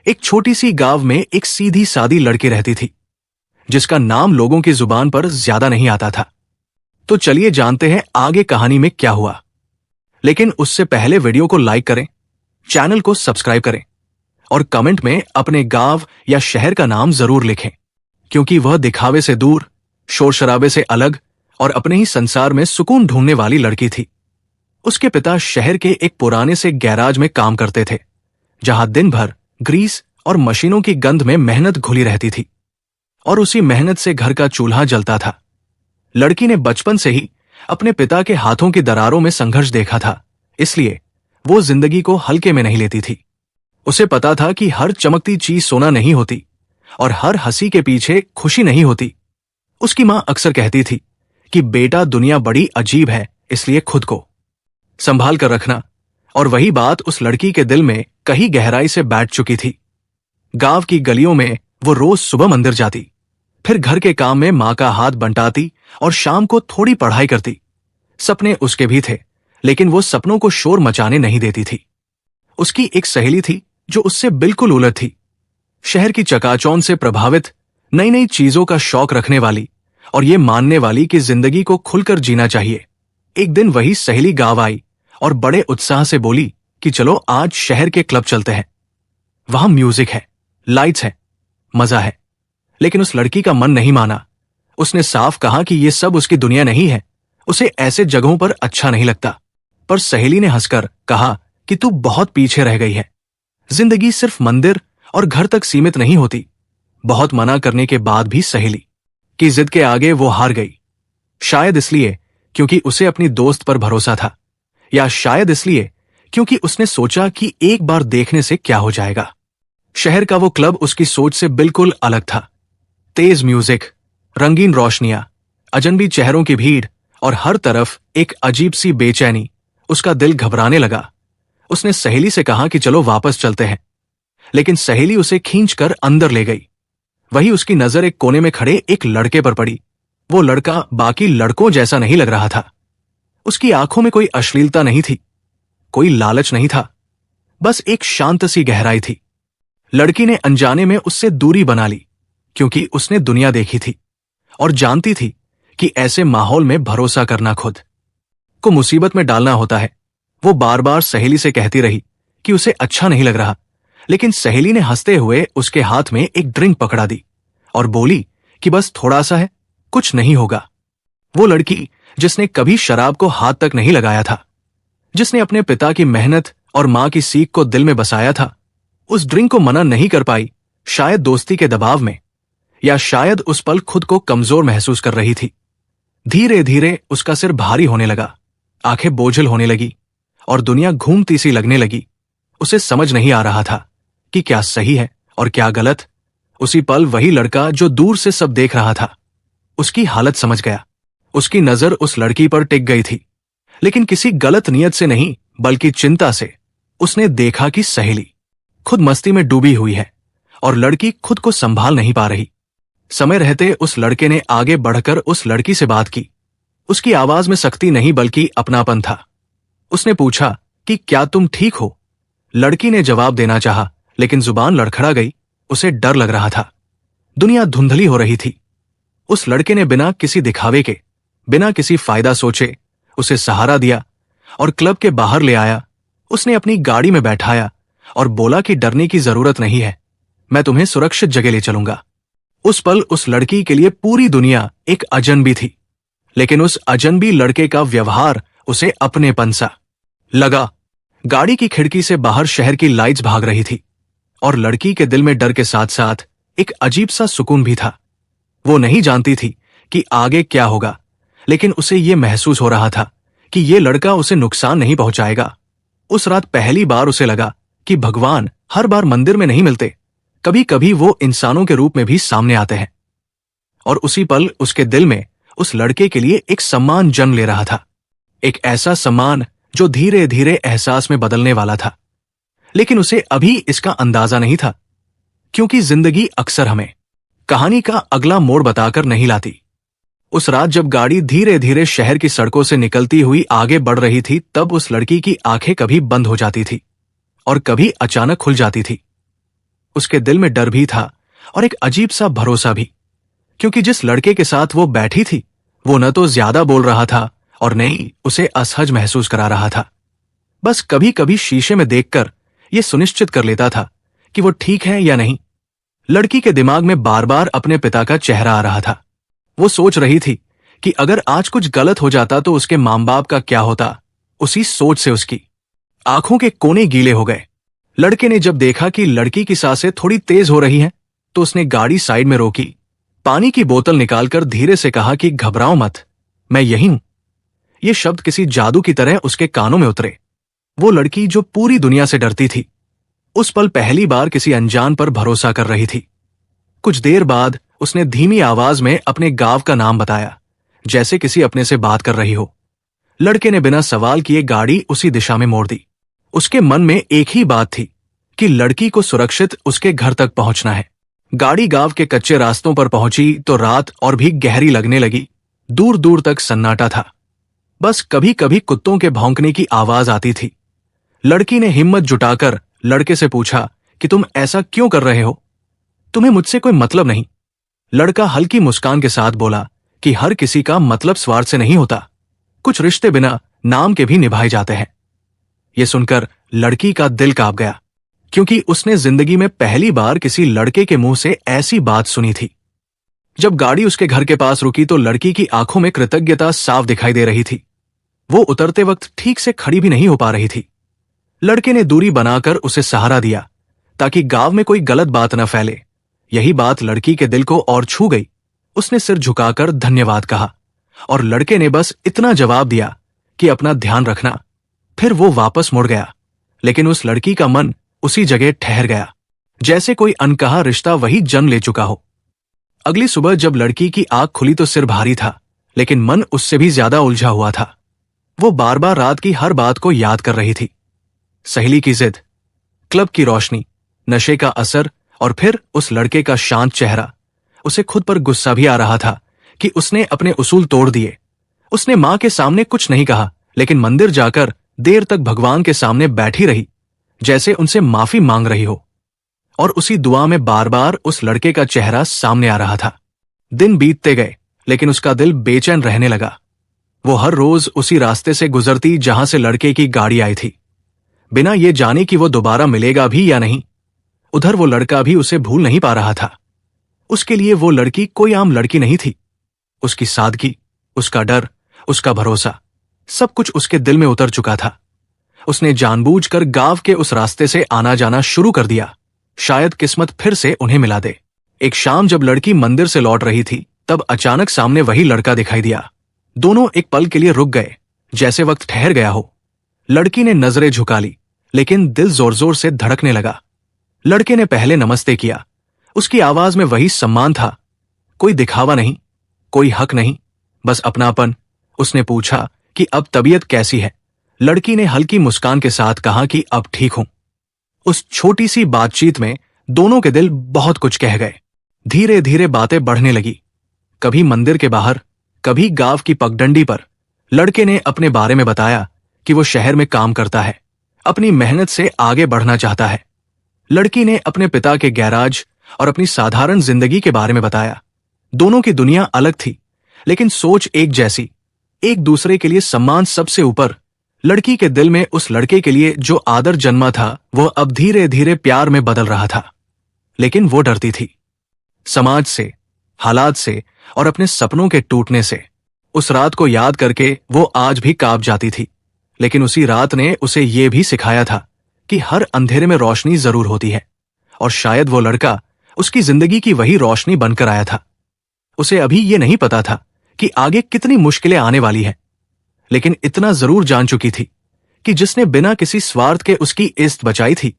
एक छोटी सी गांव में एक सीधी सादी लड़की रहती थी, जिसका नाम लोगों की जुबान पर ज्यादा नहीं आता था। तो चलिए जानते हैं आगे कहानी में क्या हुआ। लेकिन उससे पहले वीडियो को लाइक करें, चैनल को सब्सक्राइब करें और कमेंट में अपने गांव या शहर का नाम जरूर लिखें, क्योंकि वह दिखावे से दूर, शोर शराबे से अलग और अपने ही संसार में सुकून ढूंढने वाली लड़की थी। उसके पिता शहर के एक पुराने से गैराज में काम करते थे, जहां दिन भर ग्रीस और मशीनों की गंध में मेहनत घुली रहती थी और उसी मेहनत से घर का चूल्हा जलता था। लड़की ने बचपन से ही अपने पिता के हाथों की दरारों में संघर्ष देखा था, इसलिए वो जिंदगी को हल्के में नहीं लेती थी। उसे पता था कि हर चमकती चीज सोना नहीं होती और हर हंसी के पीछे खुशी नहीं होती। उसकी मां अक्सर कहती थी कि बेटा, दुनिया बड़ी अजीब है, इसलिए खुद को संभाल कर रखना। और वही बात उस लड़की के दिल में कहीं गहराई से बैठ चुकी थी। गांव की गलियों में वो रोज सुबह मंदिर जाती, फिर घर के काम में मां का हाथ बंटाती और शाम को थोड़ी पढ़ाई करती। सपने उसके भी थे, लेकिन वो सपनों को शोर मचाने नहीं देती थी। उसकी एक सहेली थी जो उससे बिल्कुल उलट थी। शहर की चकाचौंध से प्रभावित, नई नई चीजों का शौक रखने वाली और ये मानने वाली कि जिंदगी को खुलकर जीना चाहिए। एक दिन वही सहेली गांव आई और बड़े उत्साह से बोली कि चलो आज शहर के क्लब चलते हैं। वहां म्यूजिक है, लाइट्स है, मजा है। लेकिन उस लड़की का मन नहीं माना। उसने साफ कहा कि ये सब उसकी दुनिया नहीं है, उसे ऐसे जगहों पर अच्छा नहीं लगता। पर सहेली ने हंसकर कहा कि तू बहुत पीछे रह गई है। जिंदगी सिर्फ मंदिर और घर तक सीमित नहीं होती। बहुत मना करने के बाद भी सहेली की जिद के आगे वो हार गई। शायद इसलिए क्योंकि उसे अपनी दोस्त पर भरोसा था, या शायद इसलिए क्योंकि उसने सोचा कि एक बार देखने से क्या हो जाएगा। शहर का वो क्लब उसकी सोच से बिल्कुल अलग था। तेज म्यूजिक, रंगीन रोशनियां, अजनबी चेहरों की भीड़ और हर तरफ एक अजीब सी बेचैनी। उसका दिल घबराने लगा। उसने सहेली से कहा कि चलो वापस चलते हैं, लेकिन सहेली उसे खींचकर अंदर ले गई। वही उसकी नजर एक कोने में खड़े एक लड़के पर पड़ी। वो लड़का बाकी लड़कों जैसा नहीं लग रहा था। उसकी आंखों में कोई अश्लीलता नहीं थी, कोई लालच नहीं था, बस एक शांत सी गहराई थी। लड़की ने अनजाने में उससे दूरी बना ली, क्योंकि उसने दुनिया देखी थी और जानती थी कि ऐसे माहौल में भरोसा करना खुद को मुसीबत में डालना होता है। वो बार बार सहेली से कहती रही कि उसे अच्छा नहीं लग रहा, लेकिन सहेली ने हंसते हुए उसके हाथ में एक ड्रिंक पकड़ा दी और बोली कि बस थोड़ा सा है, कुछ नहीं होगा। वो लड़की जिसने कभी शराब को हाथ तक नहीं लगाया था, जिसने अपने पिता की मेहनत और मां की सीख को दिल में बसाया था, उस ड्रिंक को मना नहीं कर पाई। शायद दोस्ती के दबाव में, या शायद उस पल खुद को कमजोर महसूस कर रही थी। धीरे धीरे उसका सिर भारी होने लगा, आंखें बोझल होने लगी और दुनिया घूमती सी लगने लगी। उसे समझ नहीं आ रहा था कि क्या सही है और क्या गलत। उसी पल वही लड़का जो दूर से सब देख रहा था, उसकी हालत समझ गया। उसकी नजर उस लड़की पर टिक गई थी, लेकिन किसी गलत नियत से नहीं, बल्कि चिंता से। उसने देखा कि सहेली खुद मस्ती में डूबी हुई है और लड़की खुद को संभाल नहीं पा रही। समय रहते उस लड़के ने आगे बढ़कर उस लड़की से बात की। उसकी आवाज में सख्ती नहीं, बल्कि अपनापन था। उसने पूछा कि क्या तुम ठीक हो? लड़की ने जवाब देना चाहा, लेकिन जुबान लड़खड़ा गई। उसे डर लग रहा था। दुनिया धुंधली हो रही थी। उस लड़के ने बिना किसी दिखावे के, बिना किसी फायदा सोचे उसे सहारा दिया और क्लब के बाहर ले आया। उसने अपनी गाड़ी में बैठाया और बोला कि डरने की जरूरत नहीं है, मैं तुम्हें सुरक्षित जगह ले चलूंगा। उस पल उस लड़की के लिए पूरी दुनिया एक अजनबी थी, लेकिन उस अजनबी लड़के का व्यवहार उसे अपनेपन सा लगा। गाड़ी की खिड़की से बाहर शहर की लाइट्स भाग रही थी और लड़की के दिल में डर के साथ साथ एक अजीब सा सुकून भी था। वो नहीं जानती थी कि आगे क्या होगा, लेकिन उसे ये महसूस हो रहा था कि ये लड़का उसे नुकसान नहीं पहुंचाएगा। उस रात पहली बार उसे लगा कि भगवान हर बार मंदिर में नहीं मिलते, कभी कभी वो इंसानों के रूप में भी सामने आते हैं। और उसी पल उसके दिल में उस लड़के के लिए एक सम्मान जन्म ले रहा था, एक ऐसा सम्मान जो धीरे धीरे एहसास में बदलने वाला था। लेकिन उसे अभी इसका अंदाजा नहीं था, क्योंकि जिंदगी अक्सर हमें कहानी का अगला मोड़ बताकर नहीं लाती। उस रात जब गाड़ी धीरे धीरे शहर की सड़कों से निकलती हुई आगे बढ़ रही थी, तब उस लड़की की आंखें कभी बंद हो जाती थी और कभी अचानक खुल जाती थी। उसके दिल में डर भी था और एक अजीब सा भरोसा भी, क्योंकि जिस लड़के के साथ वो बैठी थी वो न तो ज्यादा बोल रहा था और न ही उसे असहज महसूस करा रहा था। बस कभी कभी शीशे में देखकर ये सुनिश्चित कर लेता था कि वो ठीक है या नहीं। लड़की के दिमाग में बार बार अपने पिता का चेहरा आ रहा था। वो सोच रही थी कि अगर आज कुछ गलत हो जाता तो उसके मां बाप का क्या होता। उसी सोच से उसकी आंखों के कोने गीले हो गए। लड़के ने जब देखा कि लड़की की सांसें थोड़ी तेज हो रही हैं, तो उसने गाड़ी साइड में रोकी, पानी की बोतल निकालकर धीरे से कहा कि घबराओ मत, मैं यही हूं। ये शब्द किसी जादू की तरह उसके कानों में उतरे। वो लड़की जो पूरी दुनिया से डरती थी, उस पल पहली बार किसी अनजान पर भरोसा कर रही थी। कुछ देर बाद उसने धीमी आवाज में अपने गांव का नाम बताया, जैसे किसी अपने से बात कर रही हो। लड़के ने बिना सवाल किए गाड़ी उसी दिशा में मोड़ दी। उसके मन में एक ही बात थी कि लड़की को सुरक्षित उसके घर तक पहुंचना है। गाड़ी गांव के कच्चे रास्तों पर पहुंची तो रात और भी गहरी लगने लगी। दूर दूर तक सन्नाटा था। बस कभी कभी कुत्तों के भौंकने की आवाज आती थी। लड़की ने हिम्मत जुटाकर लड़के से पूछा कि तुम ऐसा क्यों कर रहे हो? तुम्हें मुझसे कोई मतलब नहीं। लड़का हल्की मुस्कान के साथ बोला कि हर किसी का मतलब स्वार्थ से नहीं होता। कुछ रिश्ते बिना नाम के भी निभाए जाते हैं। यह सुनकर लड़की का दिल कांप गया, क्योंकि उसने जिंदगी में पहली बार किसी लड़के के मुंह से ऐसी बात सुनी थी। जब गाड़ी उसके घर के पास रुकी तो लड़की की आंखों में कृतज्ञता साफ दिखाई दे रही थी। वो उतरते वक्त ठीक से खड़ी भी नहीं हो पा रही थी। लड़के ने दूरी बनाकर उसे सहारा दिया ताकि गांव में कोई गलत बात न फैले। यही बात लड़की के दिल को और छू गई। उसने सिर झुकाकर धन्यवाद कहा और लड़के ने बस इतना जवाब दिया कि अपना ध्यान रखना। फिर वो वापस मुड़ गया, लेकिन उस लड़की का मन उसी जगह ठहर गया, जैसे कोई अनकहा रिश्ता वही जन्म ले चुका हो। अगली सुबह जब लड़की की आंख खुली तो सिर भारी था, लेकिन मन उससे भी ज्यादा उलझा हुआ था। वो बार बार रात की हर बात को याद कर रही थी। सहेली की जिद, क्लब की रोशनी, नशे का असर और फिर उस लड़के का शांत चेहरा। उसे खुद पर गुस्सा भी आ रहा था कि उसने अपने उसूल तोड़ दिए। उसने मां के सामने कुछ नहीं कहा, लेकिन मंदिर जाकर देर तक भगवान के सामने बैठी रही, जैसे उनसे माफी मांग रही हो। और उसी दुआ में बार बार उस लड़के का चेहरा सामने आ रहा था। दिन बीतते गए, लेकिन उसका दिल बेचैन रहने लगा। वो हर रोज उसी रास्ते से गुजरती जहां से लड़के की गाड़ी आई थी, बिना ये जाने कि वो दोबारा मिलेगा भी या नहीं। उधर वो लड़का भी उसे भूल नहीं पा रहा था। उसके लिए वो लड़की कोई आम लड़की नहीं थी। उसकी सादगी, उसका डर, उसका भरोसा, सब कुछ उसके दिल में उतर चुका था। उसने जानबूझकर गांव के उस रास्ते से आना जाना शुरू कर दिया, शायद किस्मत फिर से उन्हें मिला दे। एक शाम जब लड़की मंदिर से लौट रही थी, तब अचानक सामने वही लड़का दिखाई दिया। दोनों एक पल के लिए रुक गए, जैसे वक्त ठहर गया हो। लड़की ने नजरें झुका ली, लेकिन दिल जोर जोर से धड़कने लगा। लड़के ने पहले नमस्ते किया। उसकी आवाज में वही सम्मान था, कोई दिखावा नहीं, कोई हक नहीं, बस अपनापन। उसने पूछा कि अब तबीयत कैसी है? लड़की ने हल्की मुस्कान के साथ कहा कि अब ठीक हूं। उस छोटी सी बातचीत में दोनों के दिल बहुत कुछ कह गए। धीरे धीरे बातें बढ़ने लगी। कभी मंदिर के बाहर, कभी गांव की पगडंडी पर। लड़के ने अपने बारे में बताया कि वो शहर में काम करता है, अपनी मेहनत से आगे बढ़ना चाहता है। लड़की ने अपने पिता के गैराज और अपनी साधारण जिंदगी के बारे में बताया। दोनों की दुनिया अलग थी, लेकिन सोच एक जैसी, एक दूसरे के लिए सम्मान सबसे ऊपर। लड़की के दिल में उस लड़के के लिए जो आदर जन्मा था, वह अब धीरे धीरे प्यार में बदल रहा था। लेकिन वो डरती थी, समाज से, हालात से और अपने सपनों के टूटने से। उस रात को याद करके वो आज भी कांप जाती थी, लेकिन उसी रात ने उसे ये भी सिखाया था कि हर अंधेरे में रोशनी जरूर होती है, और शायद वो लड़का उसकी जिंदगी की वही रोशनी बनकर आया था। उसे अभी ये नहीं पता था कि आगे कितनी मुश्किलें आने वाली हैं, लेकिन इतना जरूर जान चुकी थी कि जिसने बिना किसी स्वार्थ के उसकी इज्जत बचाई थी,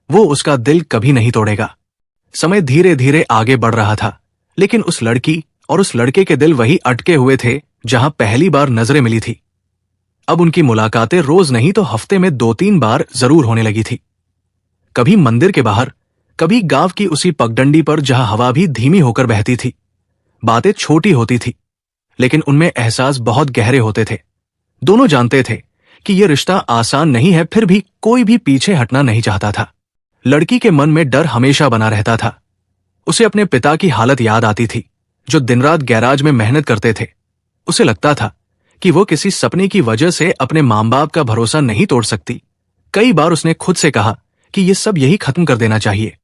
वो उसका दिल कभी नहीं तोड़ेगा। समय धीरे धीरे आगे बढ़ रहा था, लेकिन उस लड़की और उस लड़के के दिल वही अटके हुए थे जहां पहली बार नजरें मिली थी। अब उनकी मुलाकातें रोज नहीं तो हफ्ते में 2-3 बार जरूर होने लगी थी। कभी मंदिर के बाहर, कभी गांव की उसी पगडंडी पर जहां हवा भी धीमी होकर बहती थी। बातें छोटी होती थी, लेकिन उनमें एहसास बहुत गहरे होते थे। दोनों जानते थे कि यह रिश्ता आसान नहीं है, फिर भी कोई भी पीछे हटना नहीं चाहता था। लड़की के मन में डर हमेशा बना रहता था। उसे अपने पिता की हालत याद आती थी, जो दिन रात गैराज में मेहनत करते थे। उसे लगता था कि वो किसी सपने की वजह से अपने मां बाप का भरोसा नहीं तोड़ सकती। कई बार उसने खुद से कहा कि ये सब यही खत्म कर देना चाहिए,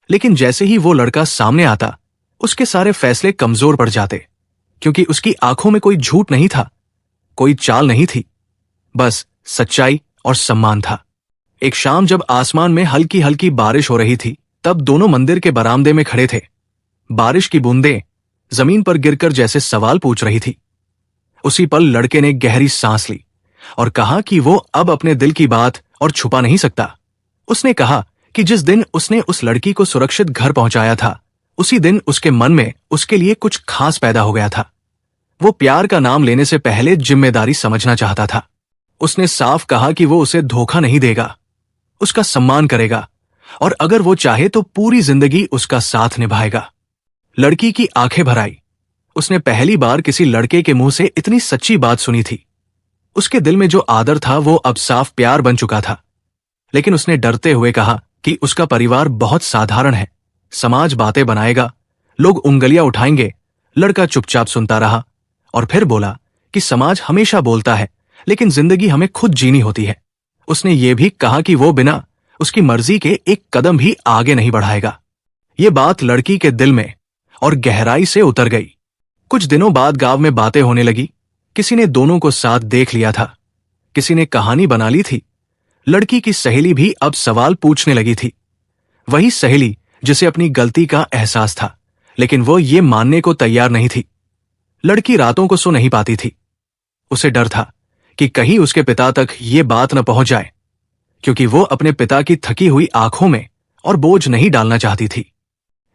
लेकिन जैसे ही वो लड़का सामने आता, उसके सारे फैसले कमजोर पड़ जाते, क्योंकि उसकी आंखों में कोई झूठ नहीं था, कोई चाल नहीं थी, बस सच्चाई और सम्मान था। एक शाम जब आसमान में हल्की हल्की बारिश हो रही थी, तब दोनों मंदिर के बरामदे में खड़े थे। बारिश की बूंदें जमीन पर गिरकर जैसे सवाल पूछ रही थी। उसी पल लड़के ने गहरी सांस ली और कहा कि वो अब अपने दिल की बात और छुपा नहीं सकता। उसने कहा कि जिस दिन उसने उस लड़की को सुरक्षित घर पहुंचाया था, उसी दिन उसके मन में उसके लिए कुछ खास पैदा हो गया था। वो प्यार का नाम लेने से पहले जिम्मेदारी समझना चाहता था। उसने साफ कहा कि वो उसे धोखा नहीं देगा, उसका सम्मान करेगा और अगर वो चाहे तो पूरी जिंदगी उसका साथ निभाएगा। लड़की की आंखें भर आई। उसने पहली बार किसी लड़के के मुंह से इतनी सच्ची बात सुनी थी। उसके दिल में जो आदर था वो अब साफ प्यार बन चुका था। लेकिन उसने डरते हुए कहा कि उसका परिवार बहुत साधारण है, समाज बातें बनाएगा, लोग उंगलियां उठाएंगे। लड़का चुपचाप सुनता रहा और फिर बोला कि समाज हमेशा बोलता है, लेकिन जिंदगी हमें खुद जीनी होती है। उसने ये भी कहा कि वो बिना उसकी मर्जी के एक कदम भी आगे नहीं बढ़ाएगा। ये बात लड़की के दिल में और गहराई से उतर गई। कुछ दिनों बाद गांव में बातें होने लगी। किसी ने दोनों को साथ देख लिया था, किसी ने कहानी बना ली थी। लड़की की सहेली भी अब सवाल पूछने लगी थी। वही सहेली जिसे अपनी गलती का एहसास था, लेकिन वो ये मानने को तैयार नहीं थी। लड़की रातों को सो नहीं पाती थी। उसे डर था कि कहीं उसके पिता तक ये बात न पहुंच जाए, क्योंकि वो अपने पिता की थकी हुई आंखों में और बोझ नहीं डालना चाहती थी।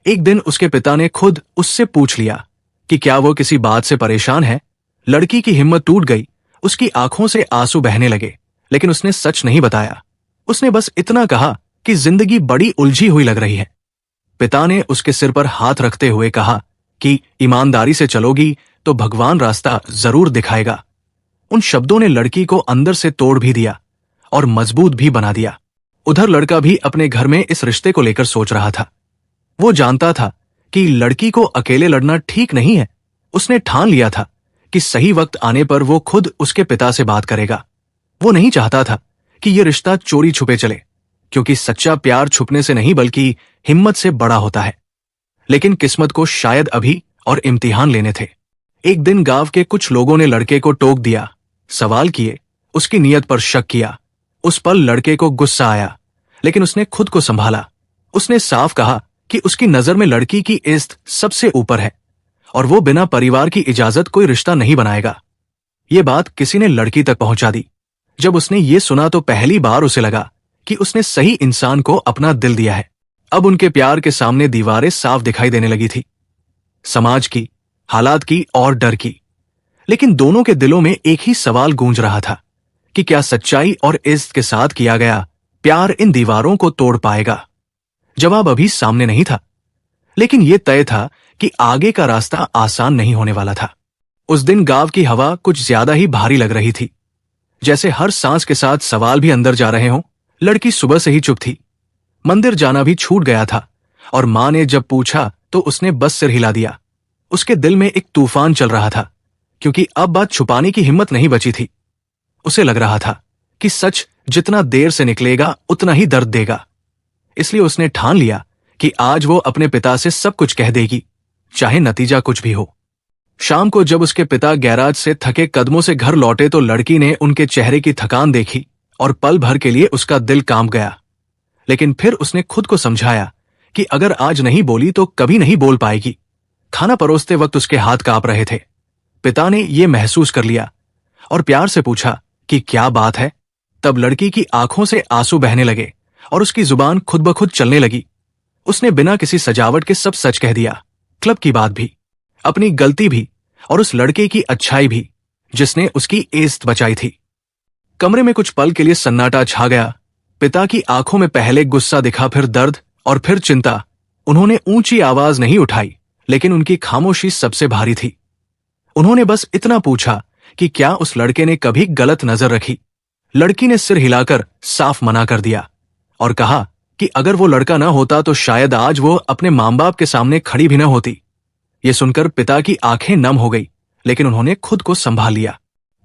एक दिन उसके पिता ने खुद उससे पूछ लिया कि क्या वो किसी बात से परेशान है। लड़की की हिम्मत टूट गई, उसकी आंखों से आंसू बहने लगे, लेकिन उसने सच नहीं बताया। उसने बस इतना कहा कि जिंदगी बड़ी उलझी हुई लग रही है। पिता ने उसके सिर पर हाथ रखते हुए कहा कि ईमानदारी से चलोगी तो भगवान रास्ता जरूर दिखाएगा। उन शब्दों ने लड़की को अंदर से तोड़ भी दिया और मजबूत भी बना दिया। उधर लड़का भी अपने घर में इस रिश्ते को लेकर सोच रहा था। वो जानता था कि लड़की को अकेले लड़ना ठीक नहीं है। उसने ठान लिया था कि सही वक्त आने पर वो खुद उसके पिता से बात करेगा। वो नहीं चाहता था कि ये रिश्ता चोरी छुपे चले, क्योंकि सच्चा प्यार छुपने से नहीं बल्कि हिम्मत से बड़ा होता है। लेकिन किस्मत को शायद अभी और इम्तिहान लेने थे। एक दिन गांव के कुछ लोगों ने लड़के को टोक दिया, सवाल किए, उसकी नीयत पर शक किया। उस पल लड़के को गुस्सा आया, लेकिन उसने खुद को संभाला। उसने साफ कहा कि उसकी नजर में लड़की की इज्जत सबसे ऊपर है और वो बिना परिवार की इजाजत कोई रिश्ता नहीं बनाएगा। ये बात किसी ने लड़की तक पहुंचा दी। जब उसने ये सुना तो पहली बार उसे लगा कि उसने सही इंसान को अपना दिल दिया है। अब उनके प्यार के सामने दीवारें साफ दिखाई देने लगी थी, समाज की, हालात की और डर की। लेकिन दोनों के दिलों में एक ही सवाल गूंज रहा था कि क्या सच्चाई और इज्जत के साथ किया गया प्यार इन दीवारों को तोड़ पाएगा। जवाब अभी सामने नहीं था, लेकिन यह तय था कि आगे का रास्ता आसान नहीं होने वाला था। उस दिन गांव की हवा कुछ ज्यादा ही भारी लग रही थी, जैसे हर सांस के साथ सवाल भी अंदर जा रहे हों। लड़की सुबह से ही चुप थी। मंदिर जाना भी छूट गया था और मां ने जब पूछा तो उसने बस सिर हिला दिया। उसके दिल में एक तूफान चल रहा था, क्योंकि अब बात छुपाने की हिम्मत नहीं बची थी। उसे लग रहा था कि सच जितना देर से निकलेगा उतना ही दर्द देगा। इसलिए उसने ठान लिया कि आज वो अपने पिता से सब कुछ कह देगी, चाहे नतीजा कुछ भी हो। शाम को जब उसके पिता गैराज से थके कदमों से घर लौटे तो लड़की ने उनके चेहरे की थकान देखी और पल भर के लिए उसका दिल कांप गया। लेकिन फिर उसने खुद को समझाया कि अगर आज नहीं बोली तो कभी नहीं बोल पाएगी। खाना परोसते वक्त उसके हाथ कांप रहे थे। पिता ने यह महसूस कर लिया और प्यार से पूछा कि क्या बात है। तब लड़की की आंखों से आंसू बहने लगे और उसकी जुबान खुद ब खुद चलने लगी। उसने बिना किसी सजावट के सब सच कह दिया, क्लब की बात भी, अपनी गलती भी और उस लड़के की अच्छाई भी जिसने उसकी इज्जत बचाई थी। कमरे में कुछ पल के लिए सन्नाटा छा गया। पिता की आंखों में पहले गुस्सा दिखा, फिर दर्द और फिर चिंता। उन्होंने ऊंची आवाज नहीं उठाई, लेकिन उनकी खामोशी सबसे भारी थी। उन्होंने बस इतना पूछा कि क्या उस लड़के ने कभी गलत नजर रखी। लड़की ने सिर हिलाकर साफ मना कर दिया और कहा कि अगर वो लड़का ना होता तो शायद आज वो अपने माँ बाप के सामने खड़ी भी न होती। ये सुनकर पिता की आंखें नम हो गई, लेकिन उन्होंने खुद को संभाल लिया।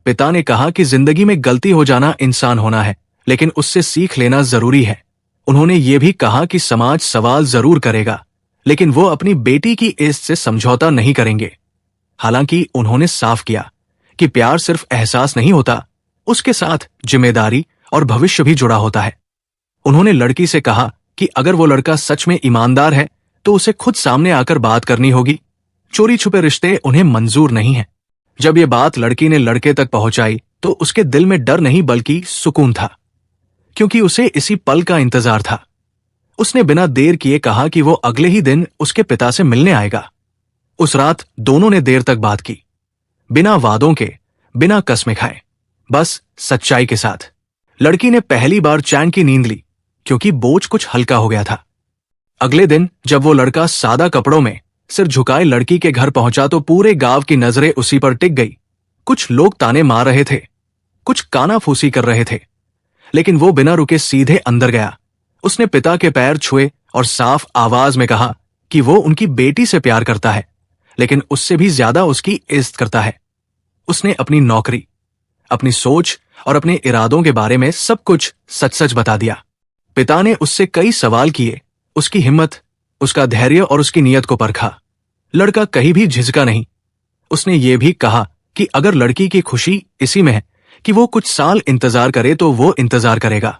पिता ने कहा कि जिंदगी में गलती हो जाना इंसान होना है, लेकिन उससे सीख लेना जरूरी है। उन्होंने ये भी कहा कि समाज सवाल जरूर करेगा, लेकिन वो अपनी बेटी की इज्जत से समझौता नहीं करेंगे। हालांकि उन्होंने साफ किया कि प्यार सिर्फ एहसास नहीं होता, उसके साथ जिम्मेदारी और भविष्य भी जुड़ा होता है। उन्होंने लड़की से कहा कि अगर वो लड़का सच में ईमानदार है तो उसे खुद सामने आकर बात करनी होगी। चोरी छुपे रिश्ते उन्हें मंजूर नहीं है। जब ये बात लड़की ने लड़के तक पहुंचाई तो उसके दिल में डर नहीं बल्कि सुकून था, क्योंकि उसे इसी पल का इंतजार था। उसने बिना देर किए कहा कि वो अगले ही दिन उसके पिता से मिलने आएगा। उस रात दोनों ने देर तक बात की, बिना वादों के, बिना कसमें खाए, बस सच्चाई के साथ। लड़की ने पहली बार चैन की नींद ली, क्योंकि बोझ कुछ हल्का हो गया था। अगले दिन जब वो लड़का सादा कपड़ों में सिर झुकाए लड़की के घर पहुंचा तो पूरे गांव की नजरें उसी पर टिक गई। कुछ लोग ताने मार रहे थे, कुछ कानाफूसी कर रहे थे, लेकिन वो बिना रुके सीधे अंदर गया। उसने पिता के पैर छुए और साफ आवाज में कहा कि वो उनकी बेटी से प्यार करता है, लेकिन उससे भी ज्यादा उसकी इज्जत करता है। उसने अपनी नौकरी, अपनी सोच और अपने इरादों के बारे में सब कुछ सच सच बता दिया। पिता ने उससे कई सवाल किए, उसकी हिम्मत, उसका धैर्य और उसकी नीयत को परखा। लड़का कहीं भी झिझका नहीं। उसने ये भी कहा कि अगर लड़की की खुशी इसी में है कि वो कुछ साल इंतजार करे तो वो इंतजार करेगा।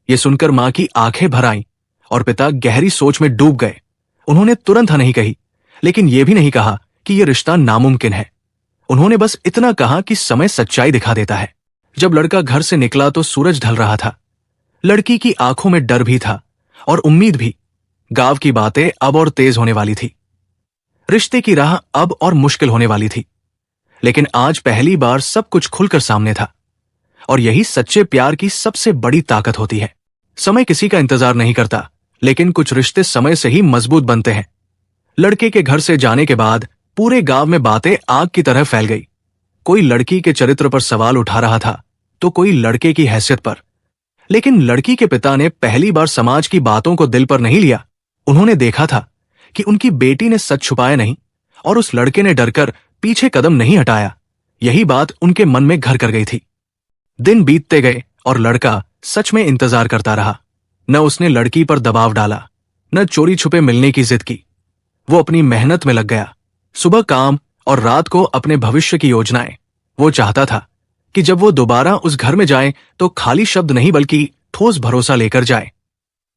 ये सुनकर मां की आंखें भर आईं और पिता गहरी सोच में डूब गए। उन्होंने तुरंत हाँ नहीं कही, लेकिन यह भी नहीं कहा कि यह रिश्ता नामुमकिन है। उन्होंने बस इतना कहा कि समय सच्चाई दिखा देता है। जब लड़का घर से निकला तो सूरज ढल रहा था। लड़की की आंखों में डर भी था और उम्मीद भी। गांव की बातें अब और तेज होने वाली थी। रिश्ते की राह अब और मुश्किल होने वाली थी। लेकिन आज पहली बार सब कुछ खुलकर सामने था, और यही सच्चे प्यार की सबसे बड़ी ताकत होती है। समय किसी का इंतजार नहीं करता, लेकिन कुछ रिश्ते समय से ही मजबूत बनते हैं। लड़के के घर से जाने के बाद पूरे गांव में बातें आग की तरह फैल गई। कोई लड़की के चरित्र पर सवाल उठा रहा था तो कोई लड़के की हैसियत पर। लेकिन लड़की के पिता ने पहली बार समाज की बातों को दिल पर नहीं लिया। उन्होंने देखा था कि उनकी बेटी ने सच छुपाया नहीं और उस लड़के ने डरकर पीछे कदम नहीं हटाया। यही बात उनके मन में घर कर गई थी। दिन बीतते गए और लड़का सच में इंतजार करता रहा। न उसने लड़की पर दबाव डाला, न चोरी छुपे मिलने की जिद की। वो अपनी मेहनत में लग गया, सुबह काम और रात को अपने भविष्य की योजनाएं। वो चाहता था कि जब वो दोबारा उस घर में जाए तो खाली शब्द नहीं बल्कि ठोस भरोसा लेकर जाए।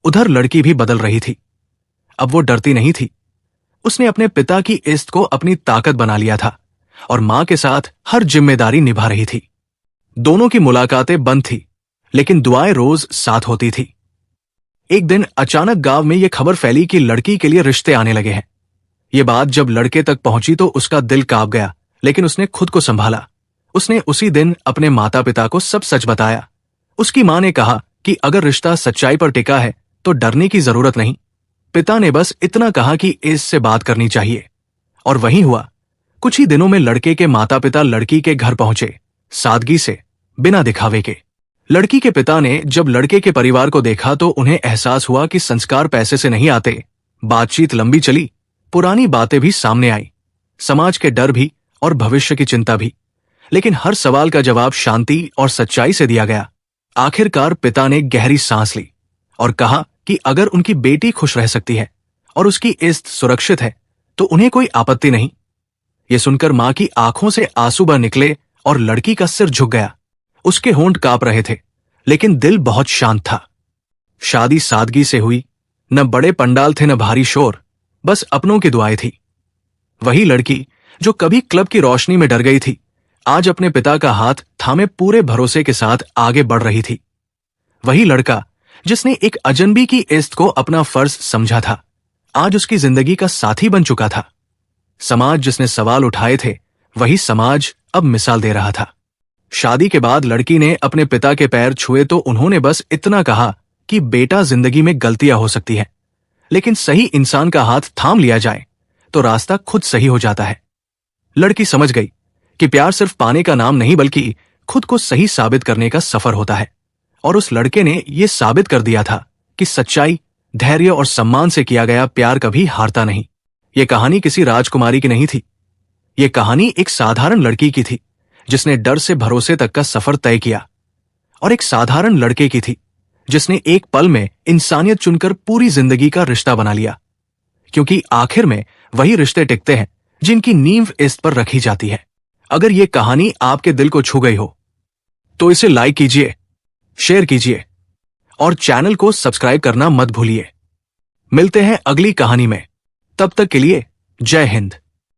उधर लड़की भी बदल रही थी। अब वो डरती नहीं थी। उसने अपने पिता की इज्जत को अपनी ताकत बना लिया था और मां के साथ हर जिम्मेदारी निभा रही थी। दोनों की मुलाकातें बंद थी, लेकिन दुआएं रोज साथ होती थी। एक दिन अचानक गांव में यह खबर फैली कि लड़की के लिए रिश्ते आने लगे हैं। ये बात जब लड़के तक पहुंची तो उसका दिल कांप गया, लेकिन उसने खुद को संभाला। उसने उसी दिन अपने माता पिता को सब सच बताया। उसकी मां ने कहा कि अगर रिश्ता सच्चाई पर टिका है तो डरने की जरूरत नहीं। पिता ने बस इतना कहा कि इससे बात करनी चाहिए, और वही हुआ। कुछ ही दिनों में लड़के के माता पिता लड़की के घर पहुंचे, सादगी से, बिना दिखावे के। लड़की के पिता ने जब लड़के के परिवार को देखा तो उन्हें एहसास हुआ कि संस्कार पैसे से नहीं आते। बातचीत लंबी चली, पुरानी बातें भी सामने आई, समाज के डर भी और भविष्य की चिंता भी। लेकिन हर सवाल का जवाब शांति और सच्चाई से दिया गया। आखिरकार पिता ने गहरी सांस ली और कहा कि अगर उनकी बेटी खुश रह सकती है और उसकी इज्जत सुरक्षित है तो उन्हें कोई आपत्ति नहीं। ये सुनकर मां की आंखों से आंसू बह निकले और लड़की का सिर झुक गया। उसके होंठ कांप रहे थे, लेकिन दिल बहुत शांत था। शादी सादगी से हुई, न बड़े पंडाल थे न भारी शोर, बस अपनों की दुआएं थी। वही लड़की जो कभी क्लब की रोशनी में डर गई थी, आज अपने पिता का हाथ थामे पूरे भरोसे के साथ आगे बढ़ रही थी। वही लड़का जिसने एक अजनबी की इज्जत को अपना फर्ज समझा था, आज उसकी जिंदगी का साथी बन चुका था। समाज जिसने सवाल उठाए थे, वही समाज अब मिसाल दे रहा था। शादी के बाद लड़की ने अपने पिता के पैर छुए तो उन्होंने बस इतना कहा कि बेटा, जिंदगी में गलतियां हो सकती है, लेकिन सही इंसान का हाथ थाम लिया जाए तो रास्ता खुद सही हो जाता है। लड़की समझ गई कि प्यार सिर्फ पाने का नाम नहीं बल्कि खुद को सही साबित करने का सफर होता है। और उस लड़के ने यह साबित कर दिया था कि सच्चाई धैर्य और सम्मान से किया गया प्यार कभी हारता नहीं। यह कहानी किसी राजकुमारी की नहीं थी। यह कहानी एक साधारण लड़की की थी जिसने डर से भरोसे तक का सफर तय किया, और एक साधारण लड़के की थी जिसने एक पल में इंसानियत चुनकर पूरी जिंदगी का रिश्ता बना लिया। क्योंकि आखिर में वही रिश्ते टिकते हैं जिनकी नींव इस पर रखी जाती है। अगर यह कहानी आपके दिल को छू गई हो तो इसे लाइक कीजिए, शेयर कीजिए और चैनल को सब्सक्राइब करना मत भूलिए। मिलते हैं अगली कहानी में। तब तक के लिए जय हिंद।